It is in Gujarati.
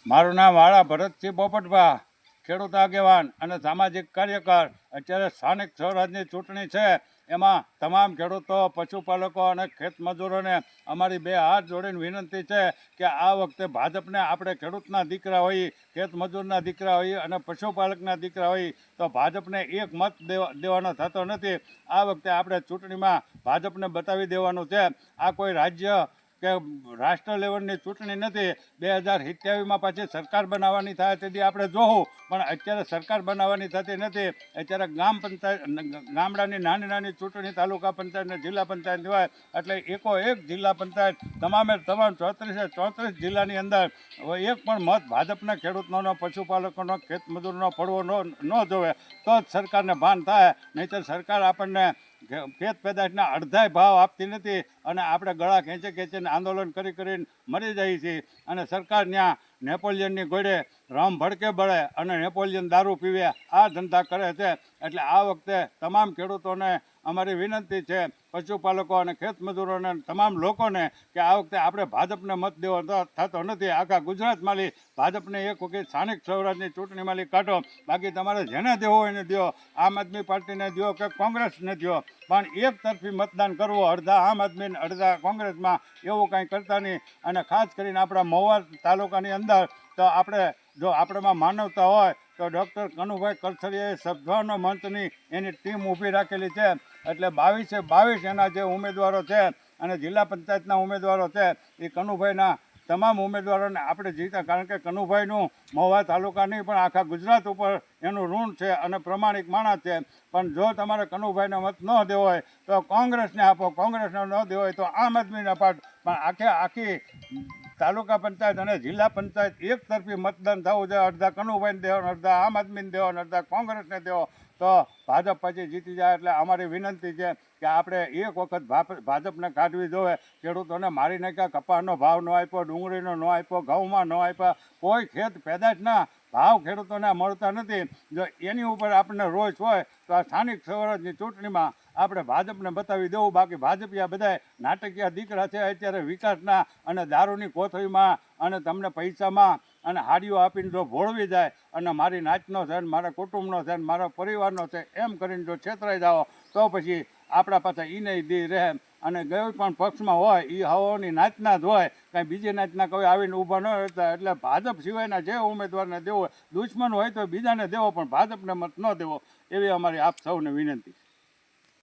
મારું નામ વાળા ભરતસિંહ પોપટભા, ખેડૂત આગેવાન અને સામાજિક કાર્યકર. અત્યારે સ્થાનિક સ્વરાજની ચૂંટણી છે, એમાં તમામ ખેડૂતો, પશુપાલકો અને ખેતમજૂરોને અમારી બે હાથ જોડીને વિનંતી છે કે આ વખતે ભાજપને, આપણે ખેડૂતના દીકરા હોઈએ, ખેતમજૂરના દીકરા હોઈએ અને પશુપાલકના દીકરા હોઈએ, તો ભાજપને એક મત દેવાનો થતો નથી. આ વખતે આપણે ચૂંટણીમાં ભાજપને બતાવી દેવાનું છે. આ કોઈ રાજ્ય કે રાષ્ટ્ર લેવલની ચૂંટણી નથી. 2027માં પાછી સરકાર બનાવવાની થાય તેથી આપણે જોવું, પણ અત્યારે સરકાર બનાવવાની થતી નથી. અત્યારે ગામ પંચાયત, ગામડાની નાની નાની ચૂંટણી, તાલુકા પંચાયત ને જિલ્લા પંચાયત હોય એટલે એક જિલ્લા પંચાયત તમામ 34 જિલ્લાની અંદર એક પણ મત ભાજપના ખેડૂતનો, પશુપાલકોનો, ખેતમજૂરનો પડવો ન જોવે, તો જ સરકારને ભાન થાય. નહીંતર સરકાર આપણને ખેત પેદાશના અડધાય ભાવ આપતી નથી અને આપણે ગળા ખેંચીને આંદોલન કરીને મરી જઈએ છીએ. અને સરકાર ત્યાં નેપોલિયનની ઘોડે રમ ભડકે બળે અને નેપોલિયન દારૂ પીવે, આ ધંધા કરે છે. એટલે આ વખતે તમામ ખેડૂતોને અમારી વિનંતી છે, પશુપાલકો અને ખેતમજૂરોને, તમામ લોકોને, કે આ વખતે આપણે ભાજપને મત દેવો થતો નથી. આખા ગુજરાતમાંથી ભાજપને એક વખત સ્થાનિક સ્વરાજની ચૂંટણીમાંથી કાઢો. બાકી તમારે જેને દેવો હોય એને દો, આમ આદમી પાર્ટીને દો કે કોંગ્રેસને દો, પણ એક તરફી મતદાન કરવું, અડધા આમ આદમી અડધા કોંગ્રેસમાં, એવું કાંઈ કરતા નહીં. અને ખાસ કરીને આપણા મહુવા તાલુકાની અંદર તો આપણે, જો આપણામાં માનવતા હોય તો ડૉક્ટર કનુભાઈ કલથરિયાએ સભ્યનો મંચની એની ટીમ ઊભી રાખેલી છે. એટલે 22 એના જે ઉમેદવારો છે અને જિલ્લા પંચાયતના ઉમેદવારો છે, એ કનુભાઈના તમામ ઉમેદવારોને આપણે જીતા. કારણ કે કનુભાઈનું મહુવા તાલુકાની પણ આખા ગુજરાત ઉપર એનું ઋણ છે અને પ્રમાણિક માણસ છે. પણ જો તમારે કનુભાઈને મત ન દેવો હોય તો કોંગ્રેસને આપો, કોંગ્રેસને ન દેવો હોય તો આમ આદમીને અપાટ. પણ આખી તાલુકા પંચાયત અને જિલ્લા પંચાયત એક તરફી મતદાન થવું જોઈએ. અડધા કનુભાઈને દેવો, અડધા આમ આદમીને દેવો, અડધા કોંગ્રેસને દેવો, તો ભાજપ પછી જીતી જાય. એટલે અમારી વિનંતી છે કે આપણે એક વખત ભાજપને કાઢવી જોઈએ. ખેડૂતોને મારી નાખ્યા, કપાસનો ભાવ ન આપ્યો, ડુંગળીનો ન આપ્યો, ઘઉંમાં ન આપ્યા, કોઈ ખેત પેદાશના ભાવ ખેડૂતોને મળતા નથી. જો એની ઉપર આપણને રોષ હોય તો આ સ્થાનિક સ્વરાજની ચૂંટણીમાં આપણે ભાજપને બતાવી દેવું. બાકી ભાજપિયા બધા નાટકીય દીકરા છે. અત્યારે વિકાસના અને દારૂની કોથળીમાં અને તમને પૈસામાં અને હાડીઓ આપીને જો ભોળવી જાય અને મારી નાચનો છે, મારા કુટુંબનો છે, મારા પરિવારનો છે, એમ કરીને જો છેતરાઈ જાઓ તો પછી આપણા પાસે એ નહીં દી રહે. અને કોઈ પણ પક્ષમાં હોય એ હવાની નાચના જ હોય, કાંઈ બીજી નાચના કોઈ આવીને ઊભા ન રહેતા. એટલે ભાજપ સિવાયના જે ઉમેદવારને દેવો હોય, દુશ્મન હોય તો બીજાને દેવો, પણ ભાજપને મત ન દેવો, એવી અમારી આપ સૌને વિનંતી.